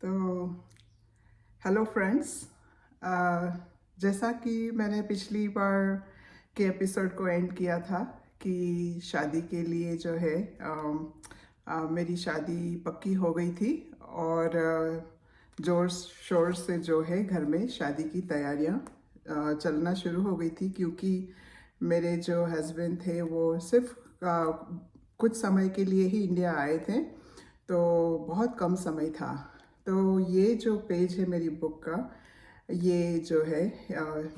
तो hello friends. जैसा कि मैंने पिछली बार के एपिसोड को एंड किया था कि शादी के लिए जो है मेरी शादी पक्की हो गई थी और जोर शोर से जो है घर में शादी की तैयारियां चलना शुरू हो गई थी, क्योंकि मेरे जो हस्बैंड थे वो सिर्फ कुछ समय के लिए ही इंडिया आए थे, तो बहुत कम समय था। तो ये जो पेज है मेरी बुक का, ये जो है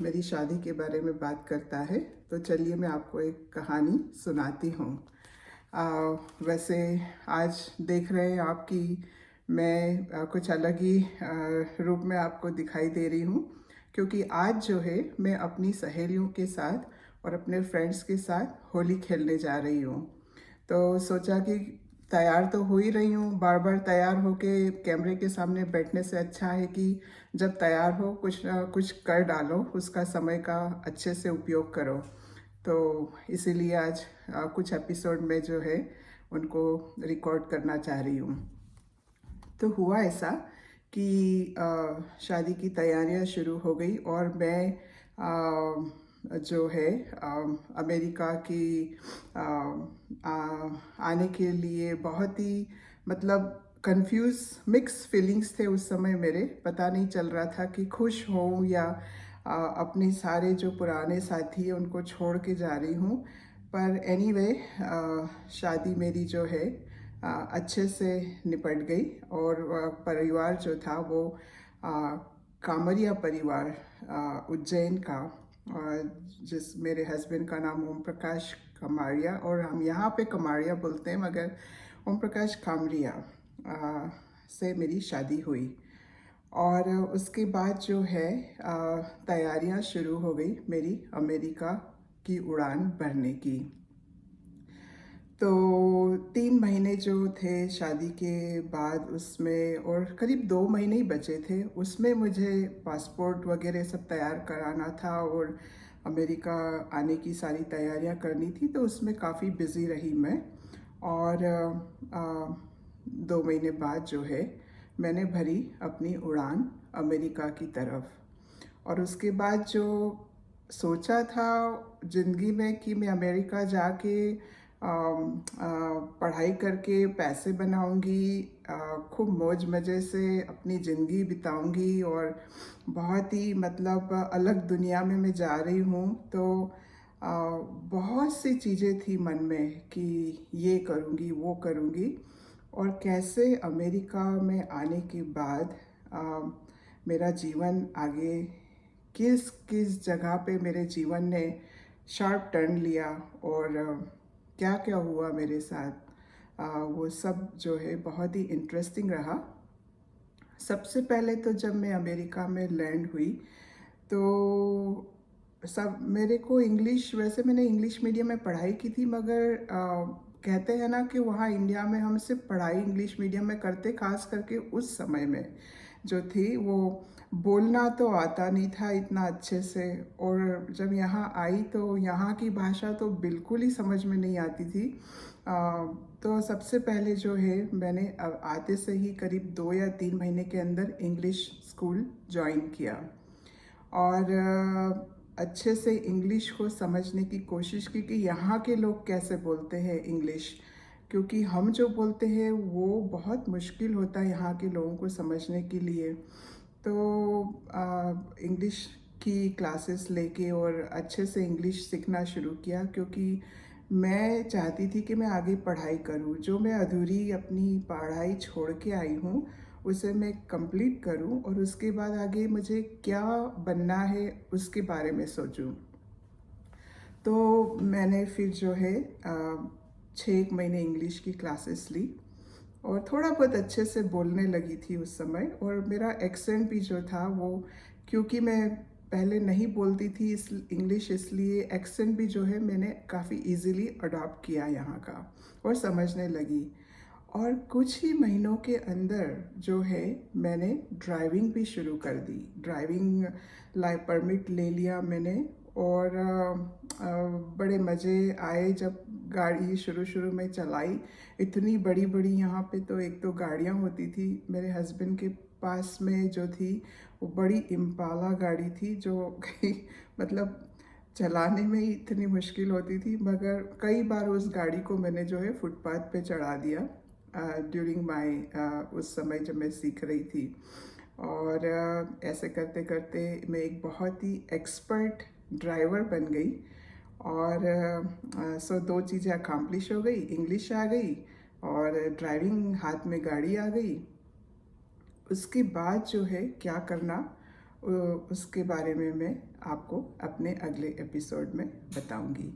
मेरी शादी के बारे में बात करता है। तो चलिए मैं आपको एक कहानी सुनाती हूँ। वैसे आज देख रहे हैं आप कि मैं कुछ अलग ही रूप में आपको दिखाई दे रही हूँ, क्योंकि आज जो है मैं अपनी सहेलियों के साथ और अपने फ्रेंड्स के साथ होली खेलने जा रही हूँ। तो सोचा कि तैयार तो हो ही रही हूँ, बार बार तैयार होके कैमरे के सामने बैठने से अच्छा है कि जब तैयार हो कुछ ना कुछ कर डालो, उसका समय का अच्छे से उपयोग करो। तो इसीलिए आज कुछ एपिसोड में जो है उनको रिकॉर्ड करना चाह रही हूँ। तो हुआ ऐसा कि शादी की तैयारियां शुरू हो गई और मैं जो है अमेरिका की आने के लिए बहुत ही मतलब कंफ्यूज मिक्स फीलिंग्स थे उस समय मेरे। पता नहीं चल रहा था कि खुश हूँ या अपने सारे जो पुराने साथी हैं उनको छोड़ के जा रही हूँ। पर एनीवे शादी मेरी जो है अच्छे से निपट गई और परिवार जो था वो कामरिया परिवार उज्जैन का, जिस मेरे हस्बैंड का नाम ओम प्रकाश कमारिया और हम यहाँ पे कमारिया बोलते हैं, मगर ओम प्रकाश कामरिया से मेरी शादी हुई। और उसके बाद जो है तैयारियां शुरू हो गई मेरी अमेरिका की उड़ान भरने की। तो 3 महीने जो थे शादी के बाद उसमें, और करीब 2 महीने ही बचे थे उसमें, मुझे पासपोर्ट वगैरह सब तैयार कराना था और अमेरिका आने की सारी तैयारियां करनी थी। तो उसमें काफ़ी बिज़ी रही मैं। और 2 महीने बाद जो है मैंने भरी अपनी उड़ान अमेरिका की तरफ। और उसके बाद जो सोचा था ज़िंदगी में कि मैं अमेरिका जाके पढ़ाई करके पैसे बनाऊंगी, खूब मौज मज़े से अपनी ज़िंदगी बिताऊंगी और बहुत ही मतलब अलग दुनिया में मैं जा रही हूँ। तो बहुत सी चीज़ें थी मन में कि ये करूँगी वो करूँगी। और कैसे अमेरिका में आने के बाद मेरा जीवन आगे किस किस जगह पे मेरे जीवन ने शार्प टर्न लिया और क्या क्या हुआ मेरे साथ, वो सब जो है बहुत ही इंटरेस्टिंग रहा। सबसे पहले तो जब मैं अमेरिका में लैंड हुई तो सब मेरे को इंग्लिश, वैसे मैंने इंग्लिश मीडियम में पढ़ाई की थी, मगर कहते हैं ना कि वहाँ इंडिया में हम सिर्फ पढ़ाई इंग्लिश मीडियम में करते, खास करके उस समय में जो थी वो बोलना तो आता नहीं था इतना अच्छे से। और जब यहाँ आई तो यहाँ की भाषा तो बिल्कुल ही समझ में नहीं आती थी। तो सबसे पहले जो है मैंने आते से ही करीब 2 या 3 महीने के अंदर इंग्लिश स्कूल ज्वाइन किया और अच्छे से इंग्लिश को समझने की कोशिश की कि यहाँ के लोग कैसे बोलते हैं इंग्लिश, क्योंकि हम जो बोलते हैं वो बहुत मुश्किल होता है यहाँ के लोगों को समझने के लिए। तो इंग्लिश की क्लासेस लेके और अच्छे से इंग्लिश सीखना शुरू किया, क्योंकि मैं चाहती थी कि मैं आगे पढ़ाई करूं, जो मैं अधूरी अपनी पढ़ाई छोड़ के आई हूं उसे मैं कंप्लीट करूं और उसके बाद आगे मुझे क्या बनना है उसके बारे में सोचूं। तो मैंने फिर जो है 6 महीने इंग्लिश की क्लासेस ली और थोड़ा बहुत अच्छे से बोलने लगी थी उस समय। और मेरा एक्सेंट भी जो था वो, क्योंकि मैं पहले नहीं बोलती थी इस इंग्लिश, इसलिए एक्सेंट भी जो है मैंने काफ़ी इजीली अडॉप्ट किया यहाँ का और समझने लगी। और कुछ ही महीनों के अंदर जो है मैंने ड्राइविंग भी शुरू कर दी। ड्राइविंग लाइफ परमिट ले लिया मैंने और बड़े मज़े आए जब गाड़ी शुरू शुरू में चलाई। इतनी बड़ी बड़ी यहाँ पे तो एक तो गाड़ियाँ होती थी। मेरे हस्बैंड के पास में जो थी वो बड़ी इम्पाला गाड़ी थी, जो मतलब चलाने में ही इतनी मुश्किल होती थी, मगर कई बार उस गाड़ी को मैंने जो है फुटपाथ पे चढ़ा दिया ड्यूरिंग माय उस समय जब मैं सीख रही थी। और ऐसे करते करते मैं एक बहुत ही एक्सपर्ट ड्राइवर बन गई। और सो दो चीज़ें अकम्प्लिश हो गई, इंग्लिश आ गई और ड्राइविंग हाथ में गाड़ी आ गई। उसके बाद जो है क्या करना, उसके बारे में मैं आपको अपने अगले एपिसोड में बताऊंगी।